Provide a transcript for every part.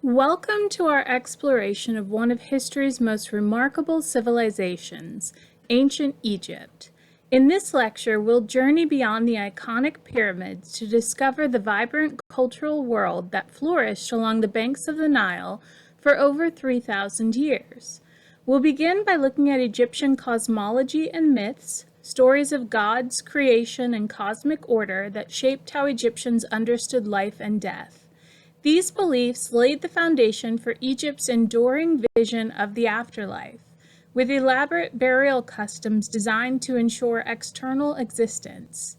Welcome to our exploration of one of history's most remarkable civilizations, ancient Egypt. In this lecture, we'll journey beyond the iconic pyramids to discover the vibrant cultural world that flourished along the banks of the Nile for over 3,000 years. We'll begin by looking at Egyptian cosmology and myths, stories of gods, creation, and cosmic order that shaped how Egyptians understood life and death. These beliefs laid the foundation for Egypt's enduring vision of the afterlife, with elaborate burial customs designed to ensure external existence.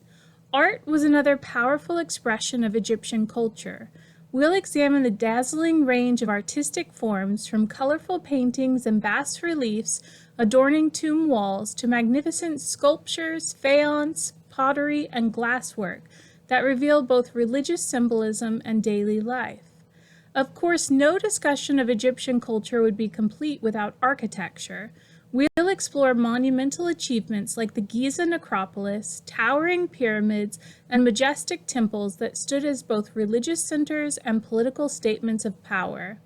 Art was another powerful expression of Egyptian culture. We'll examine the dazzling range of artistic forms, from colorful paintings and bas-reliefs adorning tomb walls to magnificent sculptures, faience, pottery, and glasswork that reveal both religious symbolism and daily life. Of course, no discussion of Egyptian culture would be complete without architecture. We'll explore monumental achievements like the Giza Necropolis, towering pyramids, and majestic temples that stood as both religious centers and political statements of power.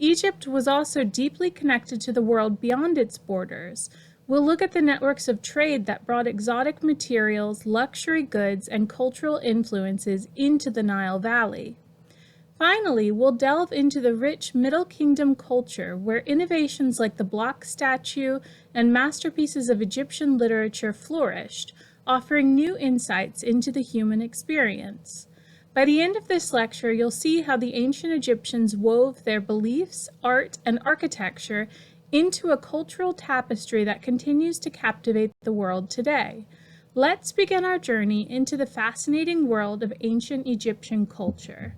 Egypt was also deeply connected to the world beyond its borders. We'll look at the networks of trade that brought exotic materials, luxury goods, and cultural influences into the Nile Valley. Finally, we'll delve into the rich Middle Kingdom culture, where innovations like the block statue and masterpieces of Egyptian literature flourished, offering new insights into the human experience. By the end of this lecture, you'll see how the ancient Egyptians wove their beliefs, art, and architecture into a cultural tapestry that continues to captivate the world today. Let's begin our journey into the fascinating world of ancient Egyptian culture.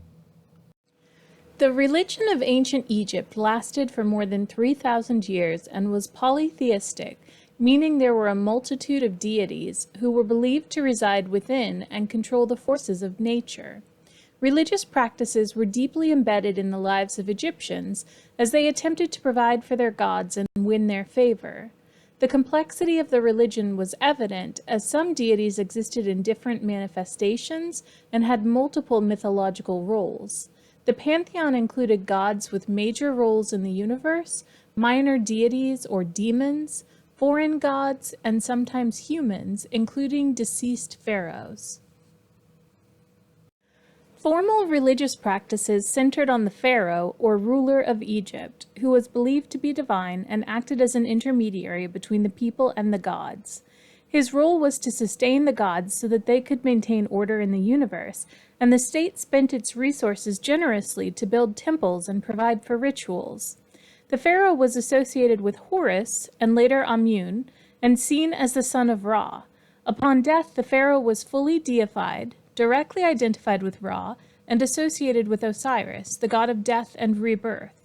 The religion of ancient Egypt lasted for more than 3,000 years and was polytheistic, meaning there were a multitude of deities who were believed to reside within and control the forces of nature. Religious practices were deeply embedded in the lives of Egyptians as they attempted to provide for their gods and win their favor. The complexity of the religion was evident, as some deities existed in different manifestations and had multiple mythological roles. The pantheon included gods with major roles in the universe, minor deities or demons, foreign gods, and sometimes humans, including deceased pharaohs. Formal religious practices centered on the pharaoh, or ruler of Egypt, who was believed to be divine and acted as an intermediary between the people and the gods. His role was to sustain the gods so that they could maintain order in the universe, and the state spent its resources generously to build temples and provide for rituals. The pharaoh was associated with Horus, and later Amun, and seen as the son of Ra. Upon death, the pharaoh was fully deified, directly identified with Ra, and associated with Osiris, the god of death and rebirth.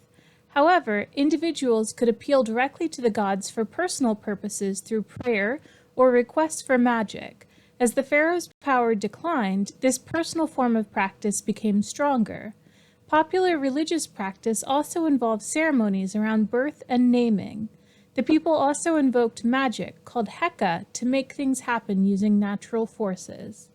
However, individuals could appeal directly to the gods for personal purposes through prayer or requests for magic. As the pharaoh's power declined, this personal form of practice became stronger. Popular religious practice also involved ceremonies around birth and naming. The people also invoked magic, called Heka, to make things happen using natural forces.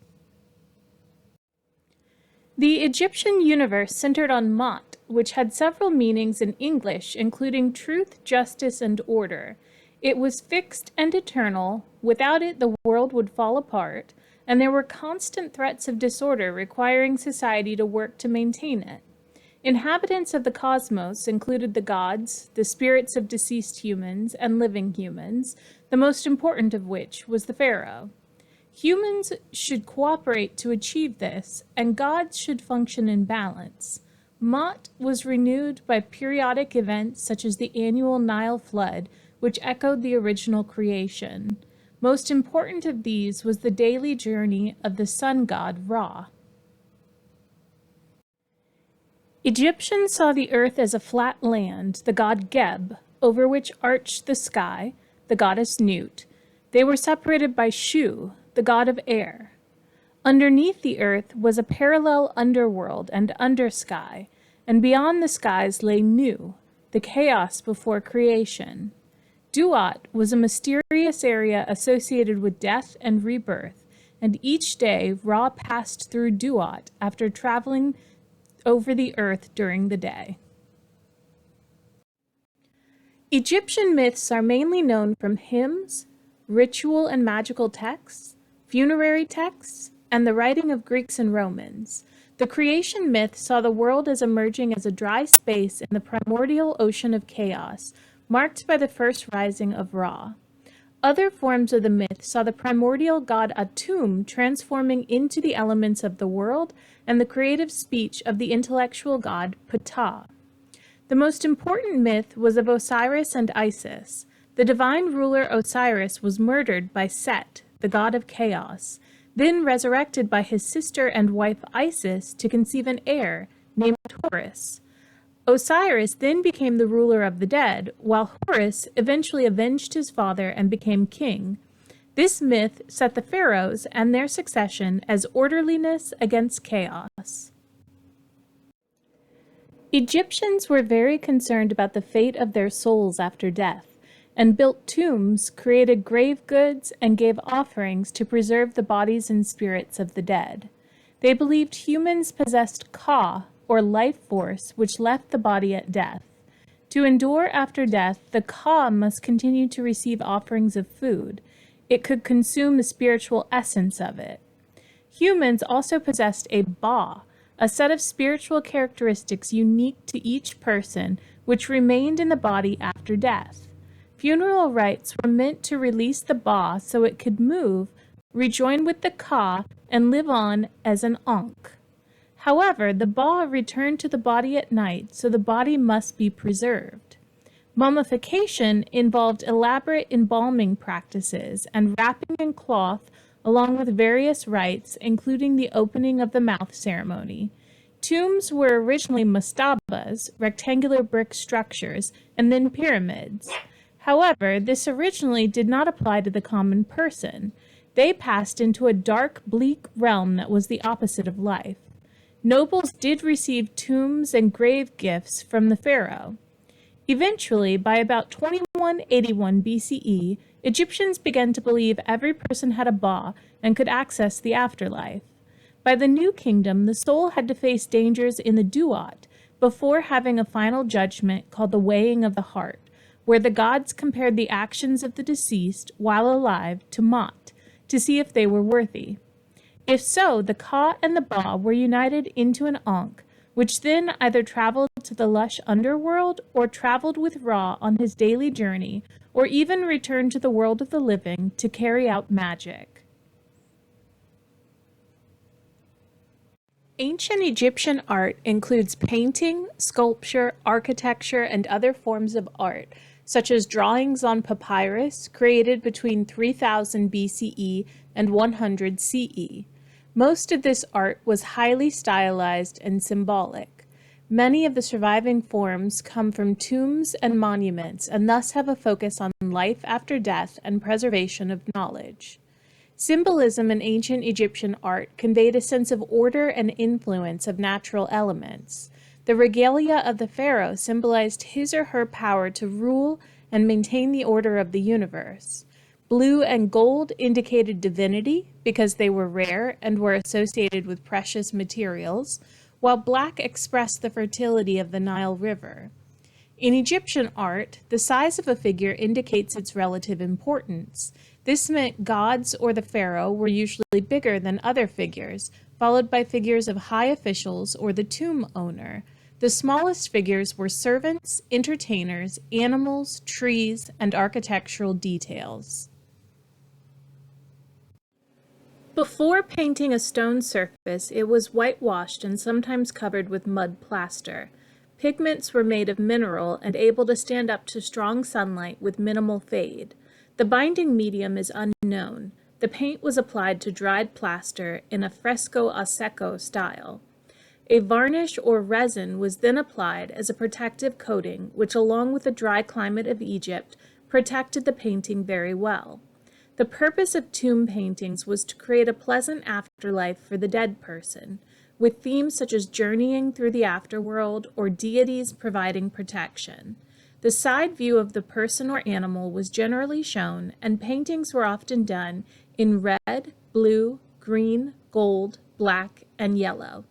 The Egyptian universe centered on Ma'at, which had several meanings in English, including truth, justice, and order. It was fixed and eternal. Without it, the world would fall apart, and there were constant threats of disorder requiring society to work to maintain it. Inhabitants of the cosmos included the gods, the spirits of deceased humans, and living humans, the most important of which was the pharaoh. Humans should cooperate to achieve this, and gods should function in balance. Ma'at was renewed by periodic events such as the annual Nile flood, which echoed the original creation. Most important of these was the daily journey of the sun god Ra. Egyptians saw the earth as a flat land, the god Geb, over which arched the sky, the goddess Nut. They were separated by Shu, the god of air. Underneath the earth was a parallel underworld and undersky, and beyond the skies lay Nu, the chaos before creation. Duat was a mysterious area associated with death and rebirth, and each day Ra passed through Duat after traveling over the earth during the day. Egyptian myths are mainly known from hymns, ritual and magical texts, funerary texts, and the writing of Greeks and Romans. The creation myth saw the world as emerging as a dry space in the primordial ocean of chaos, marked by the first rising of Ra. Other forms of the myth saw the primordial god Atum transforming into the elements of the world and the creative speech of the intellectual god Ptah. The most important myth was of Osiris and Isis. The divine ruler Osiris was murdered by Set, the god of chaos, then resurrected by his sister and wife Isis to conceive an heir named Horus. Osiris then became the ruler of the dead, while Horus eventually avenged his father and became king. This myth set the pharaohs and their succession as orderliness against chaos. Egyptians were very concerned about the fate of their souls after death, and built tombs, created grave goods, and gave offerings to preserve the bodies and spirits of the dead. They believed humans possessed Ka, or life force, which left the body at death. To endure after death, the Ka must continue to receive offerings of food. It could consume the spiritual essence of it. Humans also possessed a Ba, a set of spiritual characteristics unique to each person, which remained in the body after death. Funeral rites were meant to release the Ba so it could move, rejoin with the Ka, and live on as an Ankh. However, the Ba returned to the body at night, so the body must be preserved. Mummification involved elaborate embalming practices and wrapping in cloth, along with various rites, including the opening of the mouth ceremony. Tombs were originally mastabas, rectangular brick structures, and then pyramids. However, this originally did not apply to the common person. They passed into a dark, bleak realm that was the opposite of life. Nobles did receive tombs and grave gifts from the pharaoh. Eventually, by about 2181 BCE, Egyptians began to believe every person had a Ba and could access the afterlife. By the New Kingdom, the soul had to face dangers in the Duat before having a final judgment called the weighing of the heart, where the gods compared the actions of the deceased while alive to Mot, to see if they were worthy. If so, the Ka and the Ba were united into an Ankh, which then either traveled to the lush underworld or traveled with Ra on his daily journey, or even returned to the world of the living to carry out magic. Ancient Egyptian art includes painting, sculpture, architecture, and other forms of art, such as drawings on papyrus created between 3000 BCE and 100 CE. Most of this art was highly stylized and symbolic. Many of the surviving forms come from tombs and monuments and thus have a focus on life after death and preservation of knowledge. Symbolism in ancient Egyptian art conveyed a sense of order and influence of natural elements. The regalia of the pharaoh symbolized his or her power to rule and maintain the order of the universe. Blue and gold indicated divinity because they were rare and were associated with precious materials, while black expressed the fertility of the Nile River. In Egyptian art, the size of a figure indicates its relative importance. This meant gods or the pharaoh were usually bigger than other figures, followed by figures of high officials or the tomb owner. The smallest figures were servants, entertainers, animals, trees, and architectural details. Before painting a stone surface, it was whitewashed and sometimes covered with mud plaster. Pigments were made of mineral and able to stand up to strong sunlight with minimal fade. The binding medium is unknown. The paint was applied to dried plaster in a fresco a secco style. A varnish or resin was then applied as a protective coating, which along with the dry climate of Egypt, protected the painting very well. The purpose of tomb paintings was to create a pleasant afterlife for the dead person, with themes such as journeying through the afterworld or deities providing protection. The side view of the person or animal was generally shown, and paintings were often done in red, blue, green, gold, black, and yellow.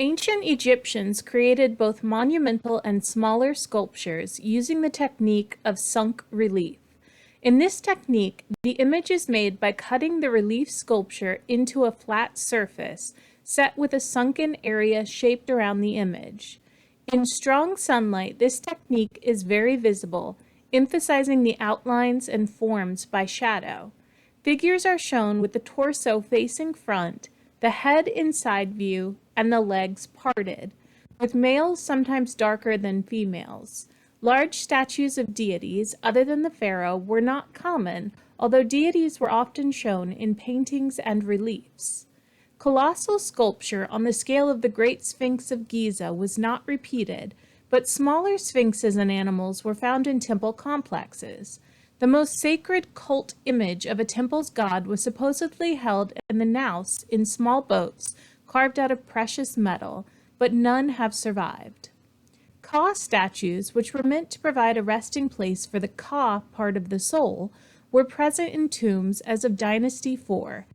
Ancient Egyptians created both monumental and smaller sculptures using the technique of sunk relief. In this technique, the image is made by cutting the relief sculpture into a flat surface, set with a sunken area shaped around the image. In strong sunlight, this technique is very visible, emphasizing the outlines and forms by shadow. Figures are shown with the torso facing front, the head in side view, and the legs parted, with males sometimes darker than females. Large statues of deities, other than the pharaoh, were not common, although deities were often shown in paintings and reliefs. Colossal sculpture on the scale of the Great Sphinx of Giza was not repeated, but smaller sphinxes and animals were found in temple complexes. The most sacred cult image of a temple's god was supposedly held in the naos in small boats carved out of precious metal, but none have survived. Ka statues, which were meant to provide a resting place for the Ka part of the soul, were present in tombs as of Dynasty IV,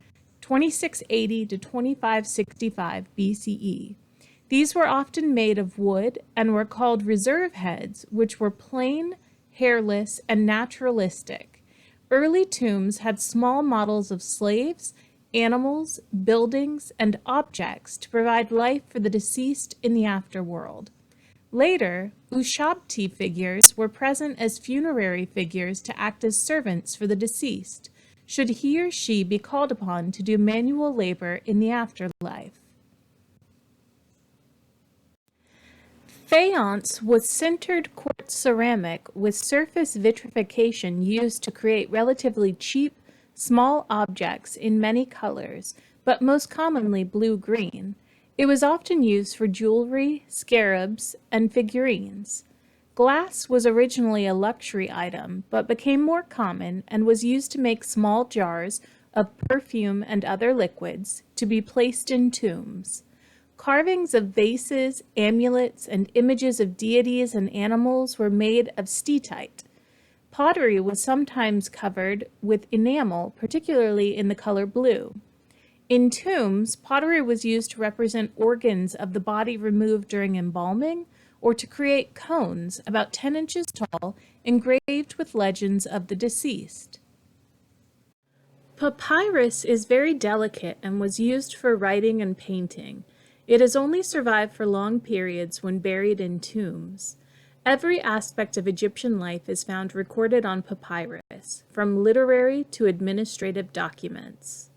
2680 to 2565 BCE. These were often made of wood and were called reserve heads, which were plain, hairless, and naturalistic. Early tombs had small models of slaves, animals, buildings, and objects to provide life for the deceased in the afterworld. Later, Ushabti figures were present as funerary figures to act as servants for the deceased, should he or she be called upon to do manual labor in the afterlife. Faience was sintered quartz ceramic with surface vitrification used to create relatively cheap, small objects in many colors, but most commonly blue-green. It was often used for jewelry, scarabs, and figurines. Glass was originally a luxury item, but became more common and was used to make small jars of perfume and other liquids to be placed in tombs. Carvings of vases, amulets, and images of deities and animals were made of steatite. Pottery was sometimes covered with enamel, particularly in the color blue. In tombs, pottery was used to represent organs of the body removed during embalming, or to create cones about 10 inches tall, engraved with legends of the deceased. Papyrus is very delicate and was used for writing and painting. It has only survived for long periods when buried in tombs. Every aspect of Egyptian life is found recorded on papyrus, from literary to administrative documents.